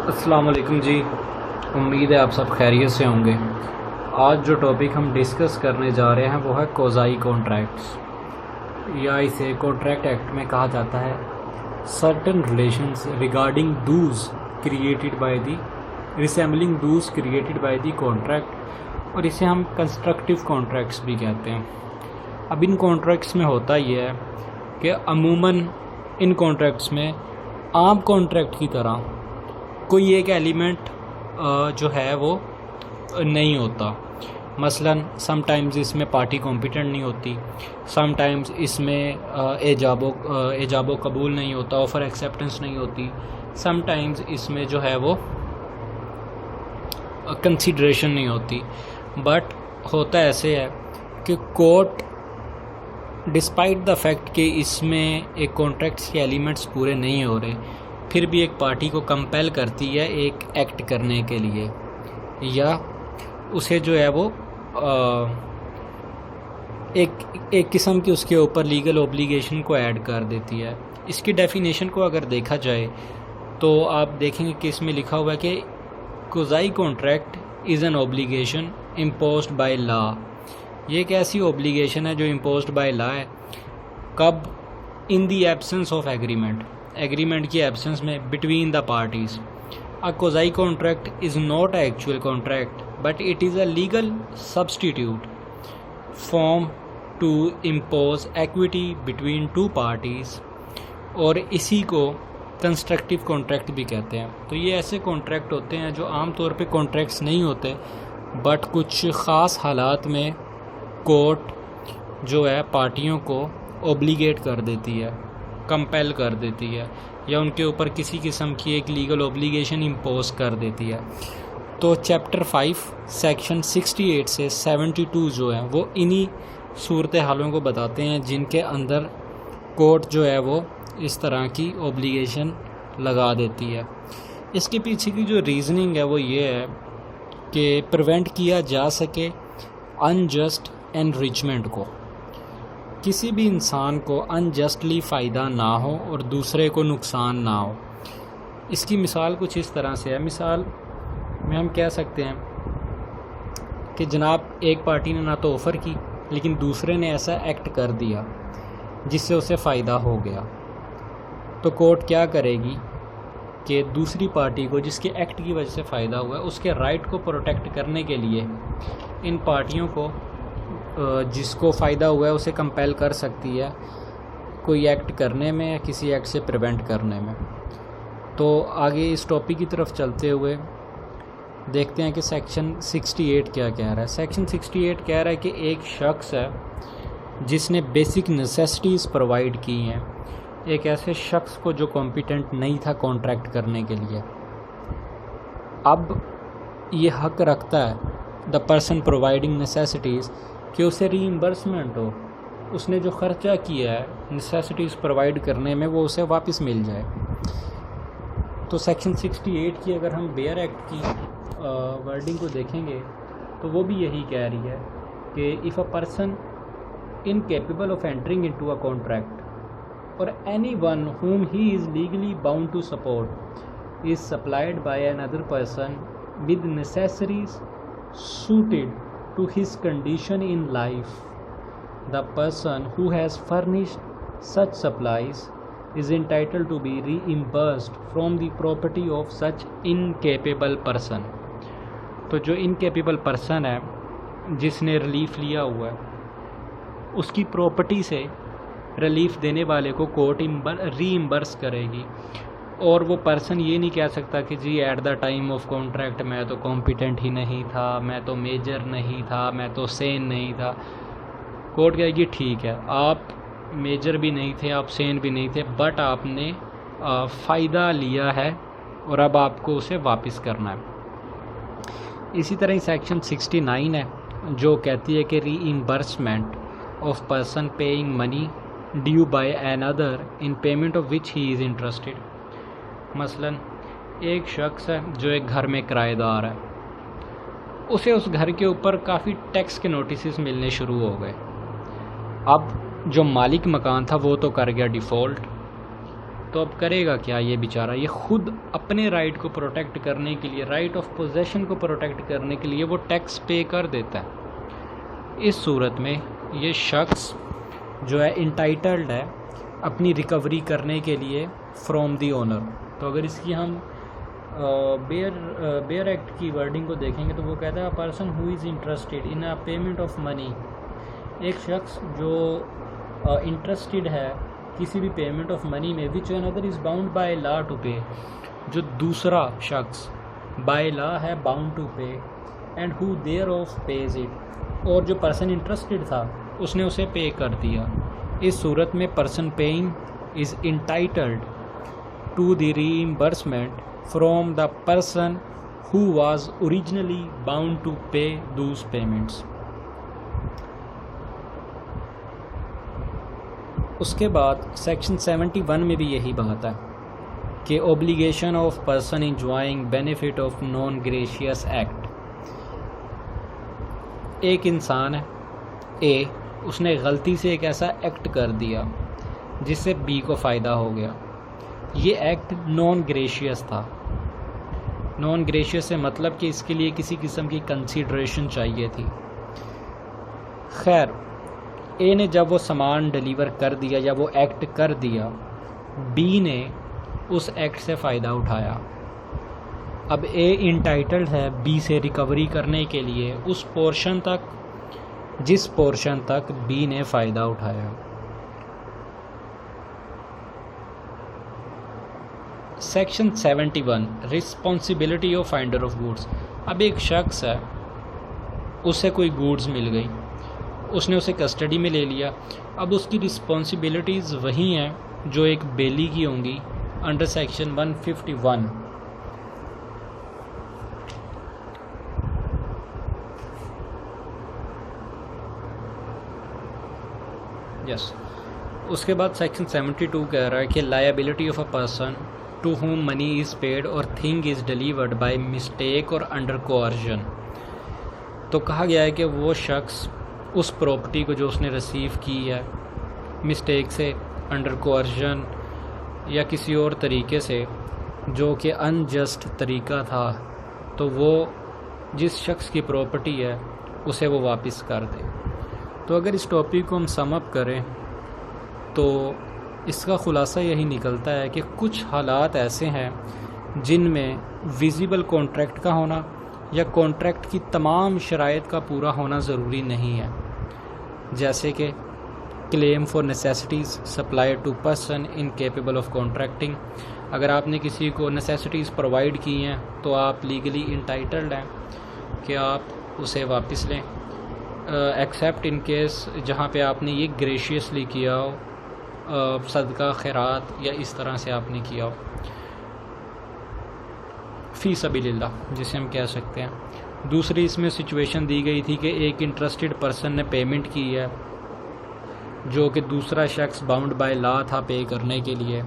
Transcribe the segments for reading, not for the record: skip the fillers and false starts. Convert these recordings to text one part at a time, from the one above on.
السلام علیکم جی، امید ہے آپ سب خیریت سے ہوں گے۔ آج جو ٹاپک ہم ڈسکس کرنے جا رہے ہیں وہ ہے کوزائی کانٹریکٹس، یا اسے کانٹریکٹ ایکٹ میں کہا جاتا ہے certain relations regarding those created by the resembling those created by the contract, اور اسے ہم کنسٹرکٹیو کانٹریکٹس بھی کہتے ہیں۔ اب ان کانٹریکٹس میں ہوتا یہ ہے کہ عموماً ان کانٹریکٹس میں عام کانٹریکٹ کی طرح کوئی ایک ایلیمنٹ جو ہے وہ نہیں ہوتا۔ مثلاً سم ٹائمز اس میں پارٹی کمپیٹنٹ نہیں ہوتی، سم ٹائمز اس میں ایجاب و قبول نہیں ہوتا، آفر ایکسیپٹنس نہیں ہوتی، سم ٹائمز اس میں جو ہے وہ کنسیڈریشن نہیں ہوتی۔ بٹ ہوتا ایسے ہے کہ کورٹ ڈسپائٹ دا فیکٹ کہ اس میں ایک کانٹریکٹس کے ایلیمنٹس پورے نہیں ہو رہے، پھر بھی ایک پارٹی کو کمپیل کرتی ہے ایک ایکٹ کرنے کے لیے، یا اسے جو ہے وہ ایک قسم کی اس کے اوپر لیگل اوبلیگیشن کو ایڈ کر دیتی ہے۔ اس کی ڈیفینیشن کو اگر دیکھا جائے تو آپ دیکھیں گے کہ اس میں لکھا ہوا ہے کہ کوزائی contract is an obligation imposed by law. یہ ایک ایسی اوبلیگیشن ہے جو امپوزڈ بائی لا ہے۔ کب؟ ان دی ایبسنس آف ایگریمنٹ کی ایبسنس میں between the parties. A quasi contract is not an actual contract, but it is a legal substitute form to impose equity between two parties، اور اسی کو constructive contract بھی کہتے ہیں۔ تو یہ ایسے کانٹریکٹ ہوتے ہیں جو عام طور پہ کانٹریکٹس نہیں ہوتے، بٹ کچھ خاص حالات میں کورٹ جو ہے پارٹیوں کو اوبلیگیٹ کر دیتی ہے، کمپیل کر دیتی ہے، یا ان کے اوپر کسی قسم کی ایک لیگل اوبلیگیشن امپوز کر دیتی ہے۔ تو چیپٹر 5 سیکشن 68 سے 72 جو ہیں وہ انہی صورتحالوں کو بتاتے ہیں جن کے اندر کورٹ جو ہے وہ اس طرح کی اوبلیگیشن لگا دیتی ہے۔ اس کے پیچھے کی جو ریزننگ ہے وہ یہ ہے کہ پریونٹ کیا جا سکے انجسٹ انریچمنٹ کو، کسی بھی انسان کو انجسٹلی فائدہ نہ ہو اور دوسرے کو نقصان نہ ہو۔ اس کی مثال کچھ اس طرح سے ہے۔ مثال میں ہم کہہ سکتے ہیں کہ جناب ایک پارٹی نے نہ تو آفر کی، لیکن دوسرے نے ایسا ایکٹ کر دیا جس سے اسے فائدہ ہو گیا، تو کورٹ کیا کرے گی کہ دوسری پارٹی کو جس کے ایکٹ کی وجہ سے فائدہ ہوا ہے اس کے رائٹ کو پروٹیکٹ کرنے کے لیے ان پارٹیوں کو جس کو فائدہ ہوا ہے اسے کمپیل کر سکتی ہے کوئی ایکٹ کرنے میں یا کسی ایکٹ سے پریونٹ کرنے میں۔ تو آگے اس ٹاپک کی طرف چلتے ہوئے دیکھتے ہیں کہ سیکشن 68 کیا کہہ رہا ہے۔ سیکشن 68 کہہ رہا ہے کہ ایک شخص ہے جس نے بیسک نیسیسٹیز پرووائڈ کی ہیں ایک ایسے شخص کو جو کمپیٹنٹ نہیں تھا کانٹریکٹ کرنے کے لیے، اب یہ حق رکھتا ہے دا پرسن پرووائڈنگ نیسیسٹیز کہ اسے ری ایمبرسمنٹ ہو، اس نے جو خرچہ کیا ہے نیسیسٹیز پرووائڈ کرنے میں وہ اسے واپس مل جائے۔ تو سیکشن 68 کی اگر ہم بیئر ایکٹ کی ورڈنگ کو دیکھیں گے تو وہ بھی یہی کہہ رہی ہے کہ if a person incapable of entering into a contract or anyone whom he is legally bound to support is supplied by another person with necessaries suited to his condition in life, the person who has furnished such supplies is entitled to be reimbursed from the property of such incapable person۔ تو جو incapable person ہے جس نے relief لیا ہوا ہے اس کی property سے ریلیف دینے والے کو کورٹ ری ایمبرس کرے گی، اور وہ پرسن یہ نہیں کہہ سکتا کہ جی at the time of contract میں تو کمپیٹنٹ ہی نہیں تھا، میں تو میجر نہیں تھا، میں تو سین نہیں تھا۔ کورٹ کہے گی ٹھیک ہے، آپ میجر بھی نہیں تھے، آپ سین بھی نہیں تھے، بٹ آپ نے فائدہ لیا ہے اور اب آپ کو اسے واپس کرنا ہے۔ اسی طرح سیکشن 69 ہے جو کہتی ہے کہ reimbursement of person paying money due by another in payment of which he is interested. مثلا ایک شخص ہے جو ایک گھر میں کرایہ دار ہے، اسے اس گھر کے اوپر کافی ٹیکس کے نوٹسز ملنے شروع ہو گئے۔ اب جو مالک مکان تھا وہ تو کر گیا ڈیفالٹ، تو اب کرے گا کیا یہ بیچارہ؟ یہ خود اپنے رائٹ کو پروٹیکٹ کرنے کے لیے، رائٹ آف پوزیشن کو پروٹیکٹ کرنے کے لیے وہ ٹیکس پے کر دیتا ہے۔ اس صورت میں یہ شخص جو ہے انٹائٹلڈ ہے اپنی ریکوری کرنے کے لیے فرام دی اونر۔ تو اگر اس کی ہم بیئر ایکٹ کی ورڈنگ کو دیکھیں گے تو وہ کہتا ہے person who is interested in a payment of منی، ایک شخص جو انٹرسٹڈ ہے کسی بھی پیمنٹ آف منی میں، which another is bound by law to pay, جو دوسرا شخص بائی لا ہے bound to pay, and who thereof pays it, اور جو پرسن انٹرسٹڈ تھا اس نے اسے پے کر دیا۔ اس صورت میں person paying is entitled to the reimbursement from the person who was originally bound to pay those payments. اس کے بعد سیکشن 71 میں بھی یہی بات ہے کہ obligation of person enjoying benefit of non gracious act. ایک انسان ہے اے، اس نے غلطی سے ایک ایسا ایکٹ کر دیا جس سے بی کو فائدہ ہو گیا۔ یہ ایکٹ نان گریشیس تھا۔ نان گریشیس سے مطلب کہ اس کے لیے کسی قسم کی کنسیڈریشن چاہیے تھی۔ خیر، اے نے جب وہ سامان ڈیلیور کر دیا یا وہ ایکٹ کر دیا، بی نے اس ایکٹ سے فائدہ اٹھایا۔ اب اے انٹائٹلڈ ہے بی سے ریکوری کرنے کے لیے اس پورشن تک جس پورشن تک بی نے فائدہ اٹھایا۔ Section 71 responsibility of finder of goods. اب ایک شخص ہے، اسے کوئی گوڈز مل گئی، اس نے اسے کسٹڈی میں لے لیا۔ اب اس کی رسپانسبلٹیز وہی ہیں جو ایک بیلی کی ہوں گی انڈر سیکشن 151۔ اس کے بعد سیکشن 72 کہہ رہا ہے کہ liability of a person to whom money is paid or thing is delivered by mistake or under coercion. تو کہا گیا ہے کہ وہ شخص اس پراپرٹی کو جو اس نے ریسیو کی ہے مسٹیک سے، انڈر کوارژن یا کسی اور طریقے سے جو کہ انجسٹ طریقہ تھا، تو وہ جس شخص کی پراپرٹی ہے اسے وہ واپس کر دے۔ تو اگر اس ٹاپک کو ہم سم اپ کریں تو اس کا خلاصہ یہی نکلتا ہے کہ کچھ حالات ایسے ہیں جن میں ویزیبل کانٹریکٹ کا ہونا یا کانٹریکٹ کی تمام شرائط کا پورا ہونا ضروری نہیں ہے، جیسے کہ claim for necessities supply to person incapable of contracting. اگر آپ نے کسی کو نیسیسٹیز پرووائڈ کی ہیں تو آپ لیگلی انٹائٹلڈ ہیں کہ آپ اسے واپس لیں، ایکسیپٹ ان کیس جہاں پہ آپ نے یہ گریشیسلی کیا ہو، صدقہ خیرات یا اس طرح سے آپ نے کیا ہو، فی سبیل اللہ جسے ہم کہہ سکتے ہیں۔ دوسری اس میں سچویشن دی گئی تھی کہ ایک انٹرسٹڈ پرسن نے پیمنٹ کی ہے جو کہ دوسرا شخص باؤنڈ بائی لا تھا پے کرنے کے لیے،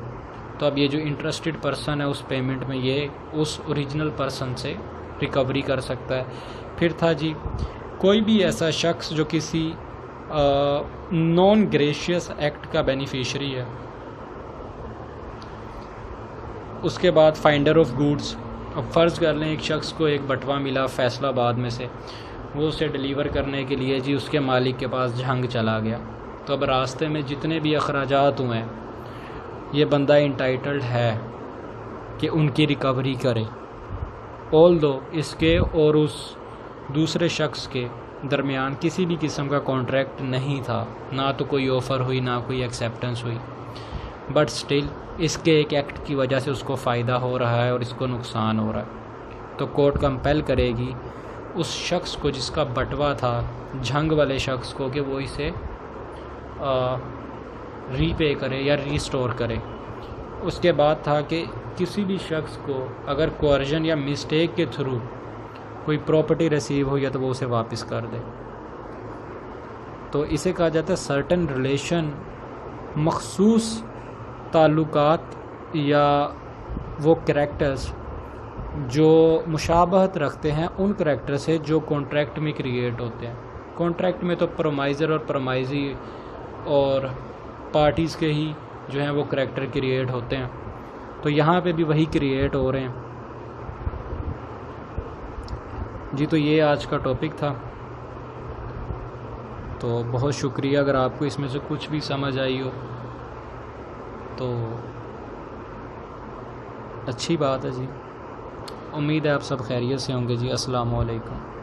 تو اب یہ جو انٹرسٹڈ پرسن ہے اس پیمنٹ میں یہ اس اوریجنل پرسن سے ریکوری کر سکتا ہے۔ پھر تھا جی کوئی بھی ایسا شخص جو کسی نان گریشیس ایکٹ کا بینیفیشری ہے۔ اس کے بعد فائنڈر آف گوڈز۔ اب فرض کر لیں ایک شخص کو ایک بٹوا ملا فیصل آباد میں سے، وہ اسے ڈیلیور کرنے کے لیے جی اس کے مالک کے پاس جھنگ چلا گیا، تو اب راستے میں جتنے بھی اخراجات ہوئے یہ بندہ انٹائٹلڈ ہے کہ ان کی ریکوری کرے، آل دو اس کے اور اس دوسرے شخص کے درمیان کسی بھی قسم کا کانٹریکٹ نہیں تھا، نہ تو کوئی آفر ہوئی نہ کوئی ایکسیپٹنس ہوئی، بٹ سٹل اس کے ایک ایکٹ کی وجہ سے اس کو فائدہ ہو رہا ہے اور اس کو نقصان ہو رہا ہے، تو کورٹ کمپیل کرے گی اس شخص کو جس کا بٹوا تھا جھنگ والے شخص کو کہ وہ اسے ری پے کرے یا ریسٹور کرے۔ اس کے بعد تھا کہ کسی بھی شخص کو اگر کوارژن یا مسٹیک کے تھرو کوئی پراپرٹی ریسیو ہوئی ہے تو وہ اسے واپس کر دے۔ تو اسے کہا جاتا ہے سرٹن ریلیشن، مخصوص تعلقات یا وہ کریکٹرز جو مشابہت رکھتے ہیں ان کریکٹر سے جو کانٹریکٹ میں کریٹ ہوتے ہیں۔ کانٹریکٹ میں تو پرومائزر اور پرومائزی اور پارٹیز کے ہی جو ہیں وہ کریکٹر کریٹ ہوتے ہیں، تو یہاں پہ بھی وہی کریٹ ہو رہے ہیں جی۔ تو یہ آج کا ٹاپک تھا، تو بہت شکریہ۔ اگر آپ کو اس میں سے کچھ بھی سمجھ آئی ہو تو اچھی بات ہے جی۔ امید ہے آپ سب خیریت سے ہوں گے جی۔ السلام علیکم۔